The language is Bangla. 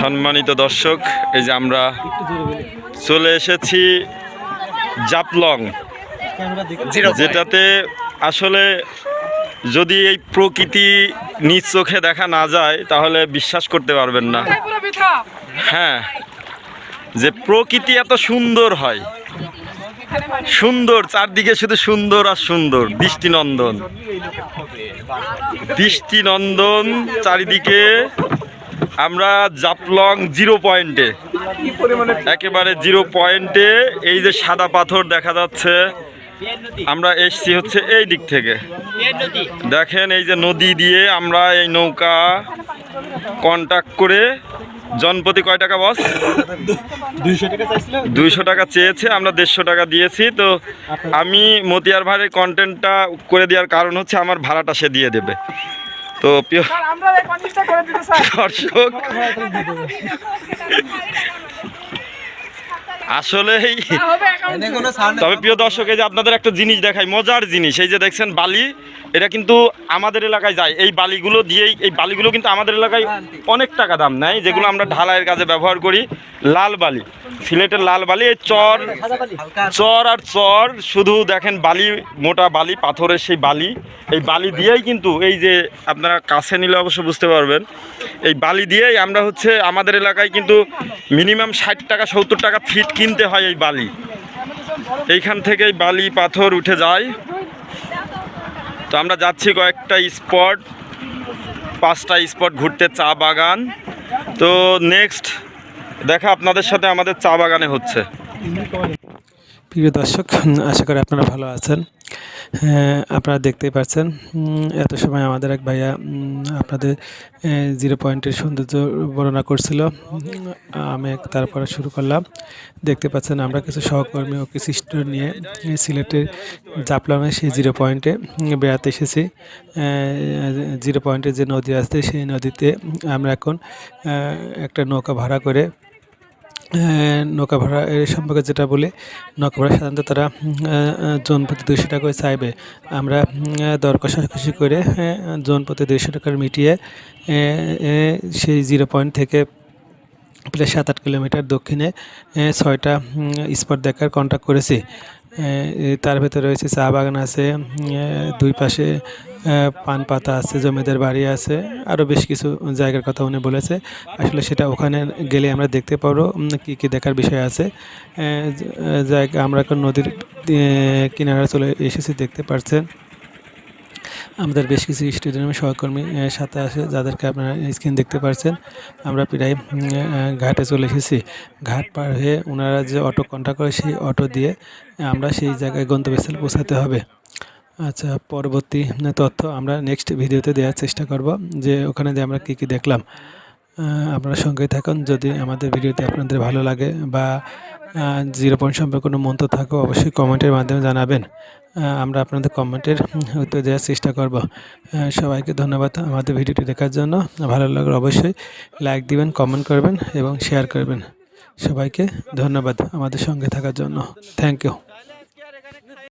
সম্মানিত দর্শক, এই যে আমরা চলে এসেছি জাফলং, যেটাতে আসলে যদি এই প্রকৃতি নিজ চোখে দেখা না যায় তাহলে বিশ্বাস করতে পারবেন না। হ্যাঁ, যে প্রকৃতি এত সুন্দর হয়, সুন্দর, চারদিকে শুধু সুন্দর আর সুন্দর, দৃষ্টিনন্দন দৃষ্টিনন্দন চারিদিকে। আমরা জাফলং জিরো পয়েন্টে, একেবারে জিরো পয়েন্টে, এই যে সাদা পাথর দেখা যাচ্ছে, আমরা এসছি হচ্ছে এই দিক থেকে। দেখেন এই যে নদী দিয়ে আমরা এই নৌকা কন্ট্যাক্ট করে, জনপ্রতি কয় টাকা বস? 200 টাকা চেয়েছে, আমরা 150 টাকা দিয়েছি। তো আমি মতিয়ার ভাইয়ের কন্টেন্টটা করে দেওয়ার কারণ হচ্ছে আমার ভাড়াটা সে দিয়ে দেবে। তো প্রিয় দর্শক, আসলেই তবে প্রিয় দর্শক, এই যে আপনাদের একটা জিনিস দেখাই, মজার জিনিস। এই যে দেখছেন বালি, এটা কিন্তু আমাদের এলাকায় যায়। এই বালিগুলো দিয়েই, এই বালিগুলো কিন্তু আমাদের এলাকায় অনেক টাকা দাম নেয়, যেগুলো আমরা ঢালাইয়ের কাজে ব্যবহার করি। লাল বালি, সিলেটের লাল বালি, এই চর আর চর, শুধু দেখেন বালি, মোটা বালি, পাথরের সেই বালি। এই বালি দিয়েই কিন্তু, এই যে আপনারা কাছে নিলে অবশ্য বুঝতে পারবেন, এই বালি দিয়েই আমরা হচ্ছে আমাদের এলাকায় কিন্তু মিনিমাম 60 টাকা 70 টাকা ফিট কিনতে হয় এই বালি। এইখান থেকেই বালি পাথর উঠে যায়। তো আমরা যাচ্ছি কয়েকটা স্পট, 5টা স্পট ঘুরতে, চা বাগান। তো নেক্সট দেখা আপনাদের সাথে আমাদের চা বাগানে হচ্ছে। প্রিয় দর্শক, আশা করি আপনারা ভালো আছেন। আপনারা দেখতেই পাচ্ছেন, এত সময় আমাদের এক ভাইয়া আপনাদের জিরো পয়েন্টের সৌন্দর্য বর্ণনা করছিল। আমি তারপরে শুরু করলাম। দেখতে পাচ্ছেন আমরা কিছু সহকর্মী ও কিছু স্টুডেন্ট নিয়ে সিলেটের জাফলংয়ে সেই জিরো পয়েন্টে বেড়াতে এসেছি। জিরো পয়েন্টে যে নদী আছে, সেই নদীতে আমরা এখন একটা নৌকা ভাড়া করে, নৌকা ভাড়া এর সম্পর্কে যেটা বলি, নৌকা ভাড়া সাধারণত তারা জন প্রতি 200 টাকা করে চাইবে। আমরা দর কষাকষি করে জন প্রতি 200 টাকার মিটিয়ে সেই জিরো পয়েন্ট থেকে প্রায় 7-8 কিলোমিটার দক্ষিণে 6টা স্পট দেখার কন্ট্যাক্ট করেছি। তার ভেতরে রয়েছে চা বাগান আছে, দুই পাশে পান পাতা আছে, জমিদার বাড়ি আছে, আরও বেশ কিছু জায়গার কথা উনি বলেছে। আসলে সেটা ওখানে গেলে আমরা দেখতে পারবো কী কী দেখার বিষয় আছে। জায়গা আমরা এখন নদীর কিনারা চলে এসেছি, দেখতে পাচ্ছেন আমাদের বেশ কিছু স্টুডেন্ট সহকর্মী সাথে আসে, যাদেরকে আপনারা স্ক্রিন দেখতে পাচ্ছেন। আমরা প্রায় ঘাটে চলে এসেছি। ঘাট পার হয়ে ওনারা যে অটো কন্ট্যাক্ট করে, সেই অটো দিয়ে আমরা সেই জায়গায় গন্তব্যস্থলে পৌঁছাতে হবে। আচ্ছা, পরবর্তী তথ্য আমরা নেক্সট ভিডিওতে দেওয়ার চেষ্টা করব, যে ওখানে যে আমরা কী কী দেখলাম। আপনারা সঙ্গে থাকুন। যদি আমাদের ভিডিওটি আপনাদের ভালো লাগে বা জিরো পয়েন্ট সম্পর্কে কোনো মন্তব্য থাকে, অবশ্যই কমেন্টের মাধ্যমে জানাবেন। আমরা আপনাদের কমেন্টের উত্তর দেওয়ার চেষ্টা করব। সবাইকে ধন্যবাদ আমাদের ভিডিওটি দেখার জন্য। ভালো লাগলে অবশ্যই লাইক দিবেন, কমেন্ট করবেন এবং শেয়ার করবেন। সবাইকে ধন্যবাদ আমাদের সঙ্গে থাকার জন্য। Thank you.